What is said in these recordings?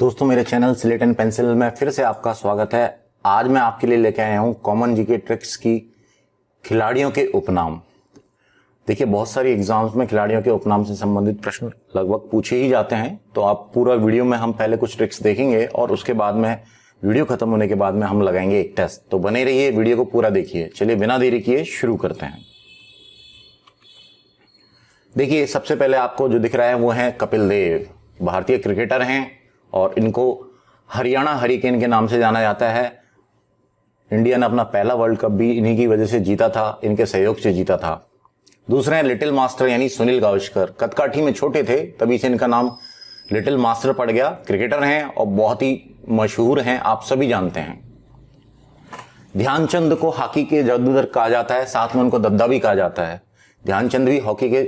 दोस्तों, मेरे channel slate and pencil में फिर से आपका स्वागत है। आज मैं आपके लिए लेके आया हूँ कॉमन जीके ट्रिक्स की खिलाड़ियों के उपनाम। देखिए, बहुत सारी एग्जाम्स में खिलाड़ियों के उपनाम से संबंधित प्रश्न लगभग पूछे ही जाते हैं। तो आप पूरा वीडियो में हम पहले कुछ ट्रिक्स देखेंगे और उसके बाद में वीडियो खत्म होने के बाद में हम लगाएंगे एक टेस्ट। तो बने रहिए, वीडियो को पूरा देखिए। चलिए बिना देरी किए शुरू करते हैं। देखिए, सबसे पहले आपको जो दिख रहा है वो है कपिल देव। भारतीय क्रिकेटर हैं और इनको हरियाणा हरिकेन के नाम से जाना जाता है। इंडिया ने अपना पहला वर्ल्ड कप भी इन्हीं की वजह से जीता था, इनके सहयोग से जीता था। दूसरे हैं लिटिल मास्टर यानी सुनील गावस्कर। कदकाठी में छोटे थे, तभी से इनका नाम लिटिल मास्टर पड़ गया। क्रिकेटर हैं और बहुत ही मशहूर हैं, आप सभी जानते हैं। ध्यानचंद को हॉकी के जादूगर कहा जाता है, साथ में उनको दद्दा भी कहा जाता है। ध्यानचंद भी हॉकी के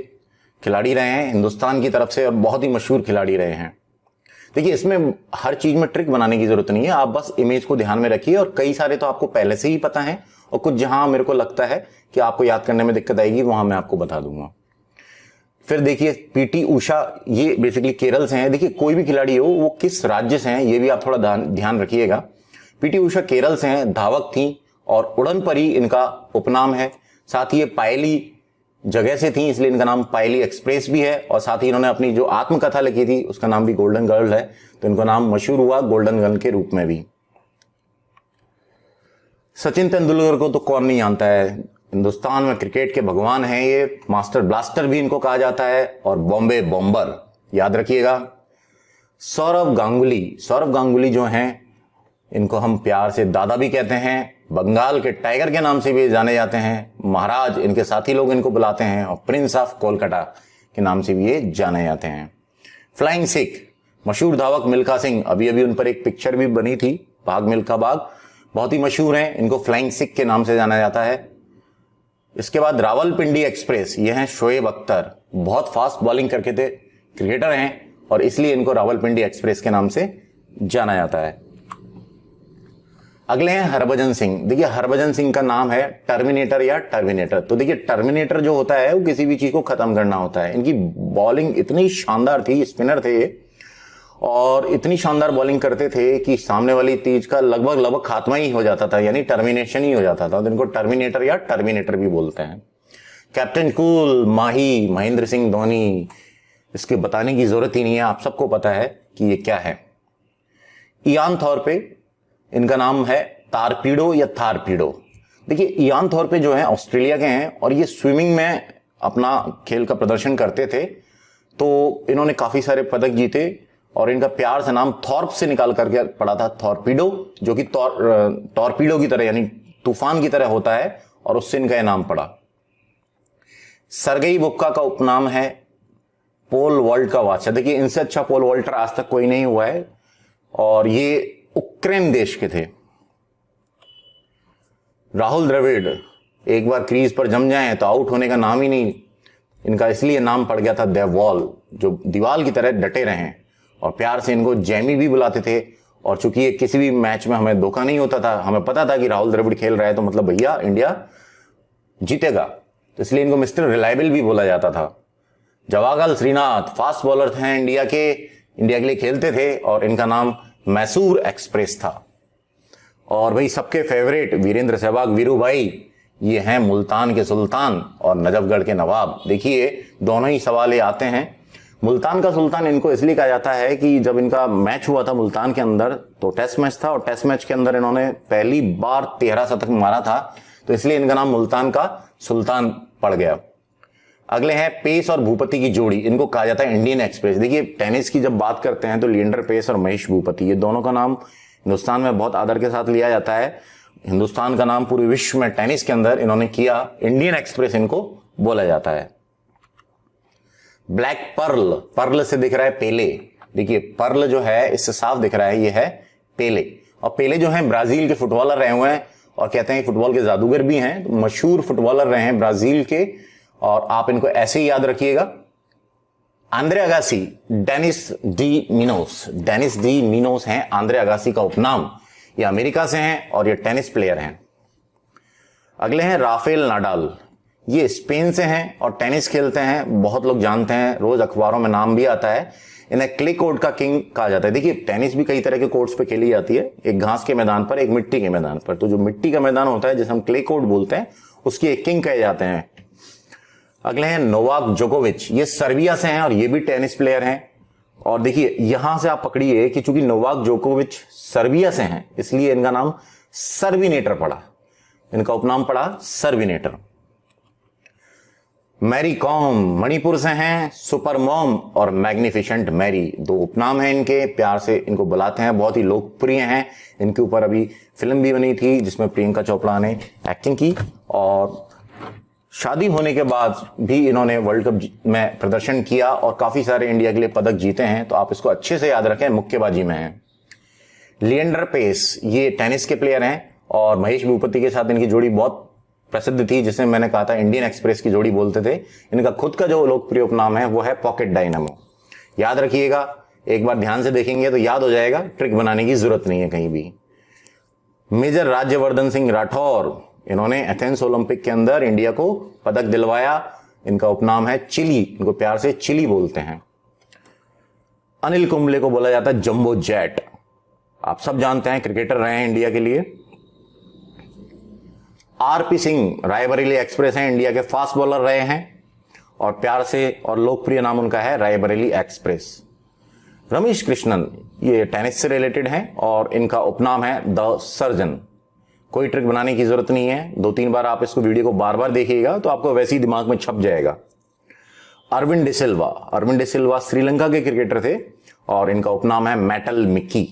खिलाड़ी रहे हैं हिंदुस्तान की तरफ से और बहुत ही मशहूर खिलाड़ी रहे हैं। देखिए, इसमें हर चीज में ट्रिक बनाने की जरूरत नहीं है, आप बस इमेज को ध्यान में रखिए। और कई सारे तो आपको पहले से ही पता है और कुछ जहां मेरे को लगता है कि आपको याद करने में दिक्कत आएगी वहां मैं आपको बता दूंगा। फिर देखिए, पीटी उषा, ये बेसिकली केरल से हैं। देखिए, कोई भी खिलाड़ी हो वो किस राज्य से हैं ये भी आप थोड़ा ध्यान रखिएगा। पीटी उषा केरल से हैं, धावक थी और उड़न परी इनका उपनाम है। साथ ही ये पायली जगह से थी, इसलिए इनका नाम पायली एक्सप्रेस भी है। और साथ ही इन्होंने अपनी जो आत्मकथा लिखी थी उसका नाम भी गोल्डन गर्ल है, तो इनका नाम मशहूर हुआ गोल्डन गर्ल के रूप में भी। सचिन तेंदुलकर को तो कौन नहीं जानता है, हिंदुस्तान में क्रिकेट के भगवान हैं ये। मास्टर ब्लास्टर भी इनको कहा जाता है और बॉम्बे बॉम्बर, याद रखिएगा। सौरव गांगुली जो हैं, इनको हम प्यार से दादा भी कहते हैं। बंगाल के टाइगर के नाम से भी जाने जाते हैं। महाराज इनके साथी लोग इनको बुलाते हैं और प्रिंस ऑफ कोलकाता के नाम से भी ये जाने जाते हैं। फ्लाइंग सिख, मशहूर धावक मिल्खा सिंह, अभी उन पर एक पिक्चर भी बनी थी, भाग मिल्खा भाग, बहुत ही मशहूर हैं। इनको फ्लाइंग सिख के नाम से जाना जाता है। इसके बाद रावलपिंडी एक्सप्रेस, ये हैं शोएब अख्तर, बहुत फास्ट बॉलिंग करके थे, क्रिकेटर हैं और इसलिए इनको रावलपिंडी एक्सप्रेस के नाम से जाना जाता है। अगले हैं हरभजन सिंह। देखिए, हरभजन सिंह का नाम है टर्मिनेटर या टर्मिनेटर। तो देखिए, टर्मिनेटर जो होता है वो किसी भी चीज को खत्म करना होता है। इनकी बॉलिंग इतनी शानदार थी, स्पिनर थे ये, और इतनी शानदार बॉलिंग करते थे कि सामने वाली तीज का लगभग खात्मा ही हो जाता था, यानी टर्मिनेशन ही हो जाता था। तो इनको टर्मिनेटर या टर्मिनेटर भी बोलते हैं। कैप्टन कूल, माही, महेंद्र सिंह धोनी, इसके बताने की जरूरत ही नहीं है, आप सबको पता है कि ये क्या है। इयान थॉर्पे, इनका नाम है तारपीडो या थारपीडो। देखिए, इयान थॉर्पे जो है ऑस्ट्रेलिया के हैं और ये स्विमिंग में अपना खेल का प्रदर्शन करते थे। तो इन्होंने काफी सारे पदक जीते और इनका प्यार से नाम थॉर्प से निकाल करके पड़ा था थॉर्पीडो, जो कि टॉर्पीडो की तरह यानी तूफान की तरह होता है, और उससे इनका यह नाम पड़ा। सरगई बुक्का का उपनाम है पोल वॉल्ट का बादशाह। देखिए, इनसे अच्छा पोल वॉल्टर आज तक कोई नहीं हुआ है और ये यूक्रेन देश के थे। राहुल द्रविड़ एक बार क्रीज पर जम जाएं तो आउट होने का नाम ही नहीं, इनका इसलिए नाम पड़ गया था द वॉल, जो दीवाल की तरह डटे रहे। और प्यार से इनको जैमी भी बुलाते थे। और चूंकि ये किसी भी मैच में हमें धोखा नहीं होता था, हमें पता था कि राहुल द्रविड़ खेल रहा है तो मतलब भैया इंडिया जीतेगा, तो इसलिए इनको मिस्टर रिलायबल भी बोला जाता था। जवागल श्रीनाथ फास्ट बॉलर थे, इंडिया के लिए खेलते थे और इनका नाम मैसूर एक्सप्रेस था। और भाई सबके फेवरेट वीरेंद्र सहवाग वीरू भाई, ये हैं मुल्तान के सुल्तान और नजफगढ़ के नवाब। देखिए, दोनों ही सवाल ये आते हैं। मुल्तान का सुल्तान इनको इसलिए कहा जाता है कि जब इनका मैच हुआ था मुल्तान के अंदर, तो टेस्ट मैच था और टेस्ट मैच के अंदर इन्होंने पहली बार 13 शतक मारा था, तो इसलिए इनका नाम मुल्तान का सुल्तान पड़ गया। अगले हैं पेस और भूपति की जोड़ी, इनको कहा जाता है इंडियन एक्सप्रेस। देखिए, टेनिस की जब बात करते हैं तो लिएंडर पेस और महेश भूपति, ये दोनों का नाम हिंदुस्तान में बहुत आदर के साथ लिया जाता है। हिंदुस्तान का नाम पूरे विश्व में टेनिस के अंदर इन्होंने किया, इंडियन एक्सप्रेस इनको बोला जाता है। ब्लैक पर्ल से दिख रहा है पेले। देखिए, पर्ल जो है इससे साफ दिख रहा है ये है पेले। और पेले जो है ब्राजील के फुटबॉलर रहे हुए हैं और कहते हैं फुटबॉल के जादूगर भी हैं, मशहूर फुटबॉलर रहे हैं ब्राजील के। और आप इनको ऐसे ही याद रखिएगा। Andre Agassi, Dennis D Minos हैं आंद्रे अगासी का उपनाम। ये अमेरिका से हैं और ये टेनिस प्लेयर हैं। अगले हैं राफेल नाडाल, ये स्पेन से हैं और टेनिस खेलते हैं, बहुत लोग जानते हैं, रोज अखबारों में नाम भी आता है। इन्हें क्ले कोर्ट का किंग कहा जाता है। देखिए टेनिस भी कई तरह के कोर्ट्स पे खेली जाती है, एक घास के मैदान पर, एक मिट्टी के मैदान पर। तो जो मिट्टी का मैदान होता है जिसे हम क्ले कोर्ट बोलते हैं, उसकी एक किंग कहे जाते हैं। अगले हैं नोवाक जोकोविच, ये सर्बिया से हैं और ये भी टेनिस प्लेयर हैं। और देखिए यहां से आप पकड़िए कि चूंकि नोवाक जोकोविच सर्बिया से हैं इसलिए इनका नाम सर्बिनेटर पड़ा, इनका उपनाम पड़ा सर्बिनेटर। मैरी कॉम मणिपुर से हैं, सुपर मॉम और मैग्निफिसेंट मैरी, दो उपनाम हैं इनके, प्यार से इनको बुलाते हैं, बहुत ही लोकप्रिय हैं। इनके ऊपर अभी फिल्म भी बनी थी जिसमें प्रियंका चोपड़ा ने एक्टिंग की, और शादी होने के बाद भी इन्होंने वर्ल्ड कप में प्रदर्शन किया और काफी सारे इंडिया के लिए पदक जीते हैं। तो आप इसको अच्छे से याद रखें, मुक्केबाजी में हैं। लिएंडर पेस, ये टेनिस के प्लेयर हैं और महेश भूपति के साथ इनकी जोड़ी बहुत प्रसिद्ध थी, जिसे मैंने कहा था इंडियन एक्सप्रेस की जोड़ी बोलते थे। इनका खुद का जो लोकप्रिय उपनाम है वो है पॉकेट डायनामो। याद रखिएगा, एक बार ध्यान से देखेंगे तो याद हो जाएगा, ट्रिक बनाने की जरूरत नहीं है कहीं भी। मेजर राज्यवर्धन सिंह राठौर, इन्होंने एथेंस ओलंपिक के अंदर इंडिया को पदक दिलवाया। इनका उपनाम है चिली, इनको प्यार से चिली बोलते हैं। अनिल कुंबले को बोला जाता है जंबो जेट, आप सब जानते हैं, क्रिकेटर रहे हैं इंडिया के लिए। आरपी सिंह रायबरेली एक्सप्रेस हैं, इंडिया के फास्ट बॉलर रहे हैं और प्यार से और लोकप्रिय नाम उनका है रायबरेली एक्सप्रेस। रमेश कृष्णन, ये टेनिस से रिलेटेड हैं और इनका उपनाम है द सर्जन। कोई ट्रिक बनाने की जरूरत नहीं है, 2-3 बार आप इसको वीडियो को बार बार देखिएगा तो आपको वैसे ही दिमाग में छप जाएगा। अरविंद डिसिल्वा, अरविंद डिसिल्वा श्रीलंका के क्रिकेटर थे और इनका उपनाम है मेटल मिक्की।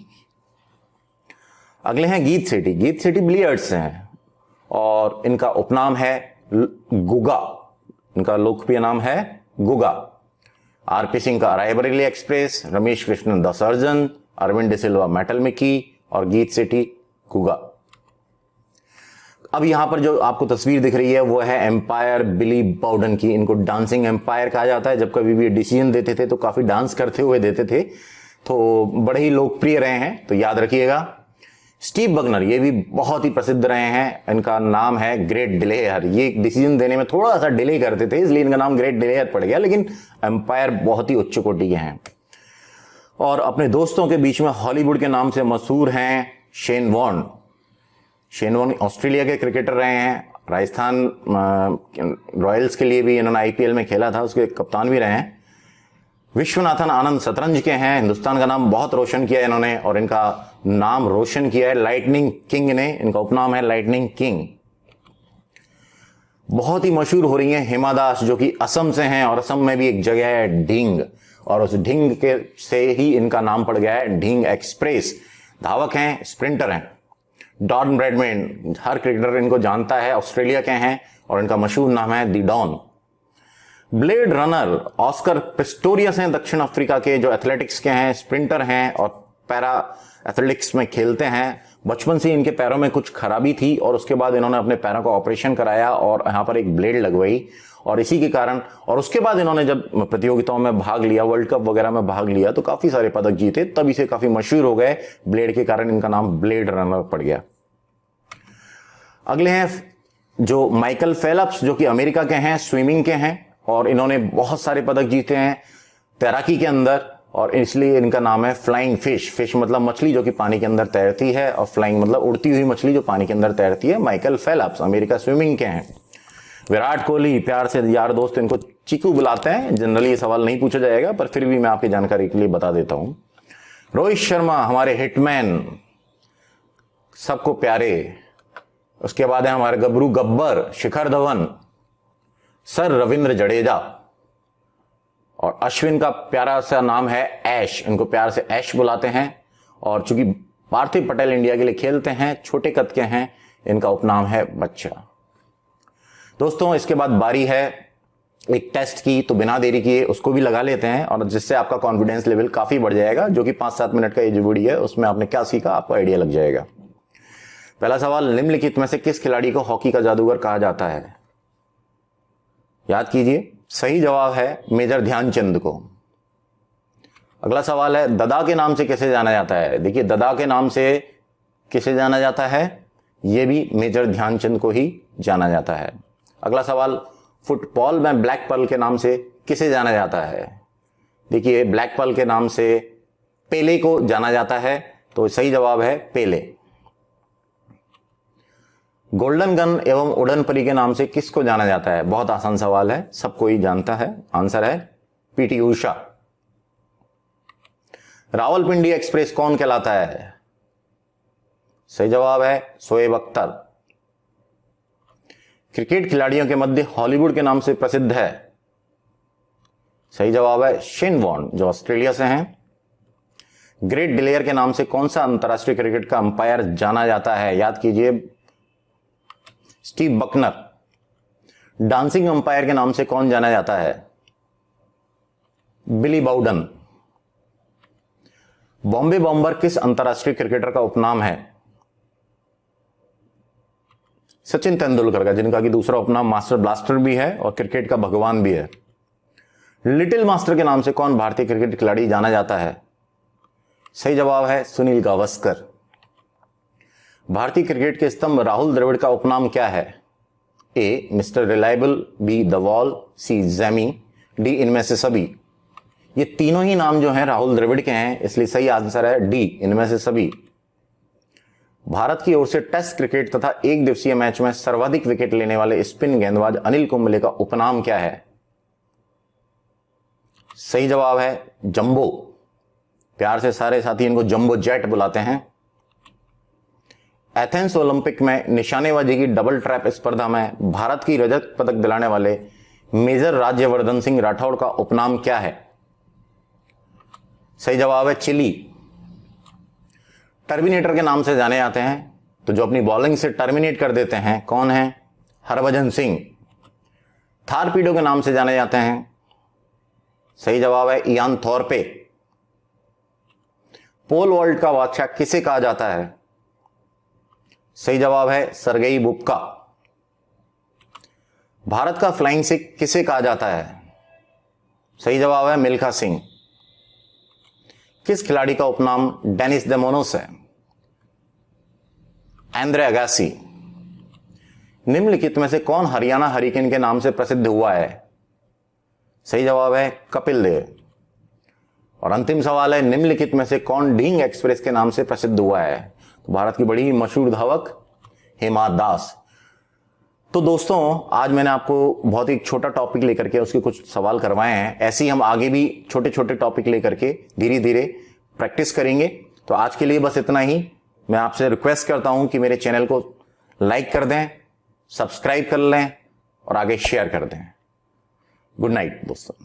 अगले हैं गीत सेठी, गीत सेठी बिलियर्ड्स से हैं और इनका उपनाम है गुगा, इनका लोकप्रिय नाम है गुगा। आरपी सिंह का Raebareli express, Ramesh Krishnan the surgeon, Aravinda de Silva metal Mickey और गीत सेठी गुगा। अब यहां पर जो आपको तस्वीर दिख रही है वो है एम्पायर बिली बाउडन की। इनको डांसिंग एम्पायर कहा जाता है। जब कभी भी डिसीजन देते थे तो काफी डांस करते हुए देते थे, तो बड़े ही लोकप्रिय रहे हैं, तो याद रखिएगा। स्टीव बगनर, ये भी बहुत ही प्रसिद्ध रहे हैं, इनका नाम है ग्रेट डिलेयर। ये डिसीजन देने में थोड़ा सा डिले करते थे इसलिए इनका नाम ग्रेट डिलेयर पड़ गया, लेकिन एम्पायर बहुत ही उच्च कोटि के हैं। और अपने दोस्तों के बीच में हॉलीवुड के नाम से मशहूर हैं Shane Warne. Shane Warne Australia के क्रिकेटर रहे हैं, राजस्थान रॉयल्स के लिए भी इन्होंने आईपीएल में खेला था, उसके कप्तान भी रहे हैं। विश्वनाथन आनंद शतरंज के हैं, हिंदुस्तान का नाम बहुत रोशन किया इन्होंने और इनका नाम रोशन किया है लाइटनिंग किंग ने, इनका उपनाम है लाइटनिंग किंग। बहुत ही मशहूर हो रही है हिमा दास, जो कि असम से हैं और असम में भी एक जगह है ढींग, और उस ढींग के से ही इनका नाम पड़ गया है ढींग एक्सप्रेस। धावक हैं, स्प्रिंटर हैं। डॉन ब्रैडमैन, हर क्रिकेटर इनको जानता है, ऑस्ट्रेलिया के हैं और इनका मशहूर नाम है the Don. Blade runner Oscar Pistorius हैं, दक्षिण अफ्रीका के, जो एथलेटिक्स के हैं, स्प्रिंटर हैं और पैरा एथलेटिक्स में खेलते हैं। बचपन से इनके पैरों में कुछ खराबी थी और उसके बाद इन्होंने अपने पैरों का ऑपरेशन कराया और यहाँ पर एक ब्लेड लगवाई, और इसी के कारण, और उसके बाद इन्होंने जब प्रतियोगिताओं में भाग लिया, वर्ल्ड कप वगैरह में भाग लिया, तो काफी सारे पदक जीते, तब इसे काफी मशहूर हो गए। ब्लेड के कारण इनका नाम ब्लेड रनर पड़ गया। अगले हैं जो माइकल फेल्प्स, जो कि अमेरिका के हैं, स्विमिंग के हैं और इन्होंने बहुत सारे पदक जीते हैं तैराकी के अंदर, और इसलिए इनका नाम है फ्लाइंग फिश। फिश मतलब मछली जो कि पानी के अंदर तैरती है, और फ्लाइंग मतलब उड़ती हुई मछली जो पानी के अंदर तैरती है। माइकल फेल्प्स अमेरिका स्विमिंग के हैं। विराट कोहली, प्यार से यार दोस्त इनको चीकू बुलाते हैं। जनरली ये सवाल नहीं पूछा जाएगा पर फिर भी मैं आपकी जानकारी के लिए बता देता हूं। रोहित शर्मा, हमारे हिटमैन, सबको प्यारे। उसके बाद है हमारे गबरू गब्बर, शिखर धवन, सर रविंद्र जडेजा, और अश्विन का प्यारा सा नाम है ऐश, इनको प्यार से ऐश बुलाते हैं। और चूंकि पार्थिव पटेल इंडिया के लिए खेलते हैं, छोटे कद के हैं, इनका उपनाम है बच्चा। दोस्तों इसके बाद बारी है एक टेस्ट की, तो बिना देरी किए उसको भी लगा लेते हैं, और जिससे आपका कॉन्फिडेंस लेवल काफी बढ़ जाएगा, जो कि 5-7 मिनट का ये जो वीडियो है उसमें आपने क्या सीखा आपको आइडिया लग जाएगा। पहला सवाल, निम्नलिखित में से किस खिलाड़ी को हॉकी का जादूगर कहा जाता है? याद कीजिए। सही जवाब है मेजर ध्यानचंद को। अगला सवाल है, ददा के नाम से किसे जाना जाता है? देखिए, ददा के नाम से किसे जाना जाता है? यह भी मेजर ध्यानचंद को ही जाना जाता है। अगला सवाल, फुटबॉल में ब्लैक पर्ल के नाम से किसे जाना जाता है? देखिए ब्लैक पर्ल के नाम से पेले को जाना जाता है, तो सही जवाब है पेले। गोल्डन गन एवं उड़न परी के नाम से किसको जाना जाता है? बहुत आसान सवाल है, सब कोई जानता है। आंसर है पीटी उषा। रावलपिंडी एक्सप्रेस कौन कहलाता है? सही जवाब है शोएब अख्तर। क्रिकेट खिलाड़ियों के मध्य हॉलीवुड के नाम से प्रसिद्ध है? सही जवाब है शेन वॉर्न, जो ऑस्ट्रेलिया से हैं। ग्रेट डिलेयर के नाम से कौन सा अंतरराष्ट्रीय क्रिकेट का अंपायर जाना जाता है? याद कीजिए, स्टीव बकनर। डांसिंग अंपायर के नाम से कौन जाना जाता है? बिली बाउडन। बॉम्बे बॉम्बर किस अंतरराष्ट्रीय क्रिकेटर का उपनाम है? सचिन तेंदुलकर का, जिनका कि दूसरा उपनाम मास्टर ब्लास्टर भी है और क्रिकेट का भगवान भी है। लिटिल मास्टर के नाम से कौन भारतीय क्रिकेट खिलाड़ी जाना जाता है? सही जवाब है सुनील गावस्कर। भारतीय क्रिकेट के स्तंभ राहुल द्रविड़ का उपनाम क्या है? A Mister Reliable, B the Wall, C Jammy, D इनमें से सभी। ये तीनों ही नाम जो हैं राहुल द्रविड़ के हैं, इसलिए सही आंसर है डी इनमें से सभी। भारत की ओर से टेस्ट क्रिकेट तथा एक दिवसीय मैच में सर्वाधिक विकेट लेने वाले स्पिन गेंदबाज अनिल कुंबले का उपनाम क्या है? सही जवाब है जंबो। प्यार से सारे साथी इनको जंबो जेट बुलाते हैं। एथेंस ओलंपिक में निशानेबाजी की डबल ट्रैप स्पर्धा में भारत की रजत पदक दिलाने वाले मेजर राज्यवर्धन सिंह राठौड़ का उपनाम क्या है? सही जवाब है चिली। टर्मिनेटर के नाम से जाने जाते हैं, तो जो अपनी बॉलिंग से टर्मिनेट कर देते हैं कौन है? हरभजन सिंह। थारपीडो के नाम से जाने जाते हैं, सही जवाब है इयान थॉर्पे। पोल वॉल्ट का बादशाह किसे कहा जाता है? सही जवाब है सरगेई बुबका। भारत का फ्लाइंग सिख किसे कहा जाता है? सही जवाब है मिल्खा सिंह। किस खिलाड़ी का उपनाम डेनिस डेमोनोस है? एंड्रे अगासी। निम्नलिखित में से कौन हरियाणा हरिकेन के नाम से प्रसिद्ध हुआ है? सही जवाब है कपिल देव। और अंतिम सवाल है, निम्नलिखित में से कौन ढींग एक्सप्रेस के नाम से प्रसिद्ध हुआ है? तो भारत की बड़ी ही मशहूर धावक हिमा दास। तो दोस्तों, आज मैंने आपको बहुत ही छोटा टॉपिक लेकर के उसके कुछ सवाल करवाए हैं। ऐसे ही हम आगे भी छोटे छोटे टॉपिक लेकर के धीरे धीरे प्रैक्टिस करेंगे। तो आज के लिए बस इतना ही। मैं आपसे रिक्वेस्ट करता हूं कि मेरे चैनल को लाइक कर दें, सब्सक्राइब कर लें और आगे शेयर कर दें। गुड नाइट दोस्तों।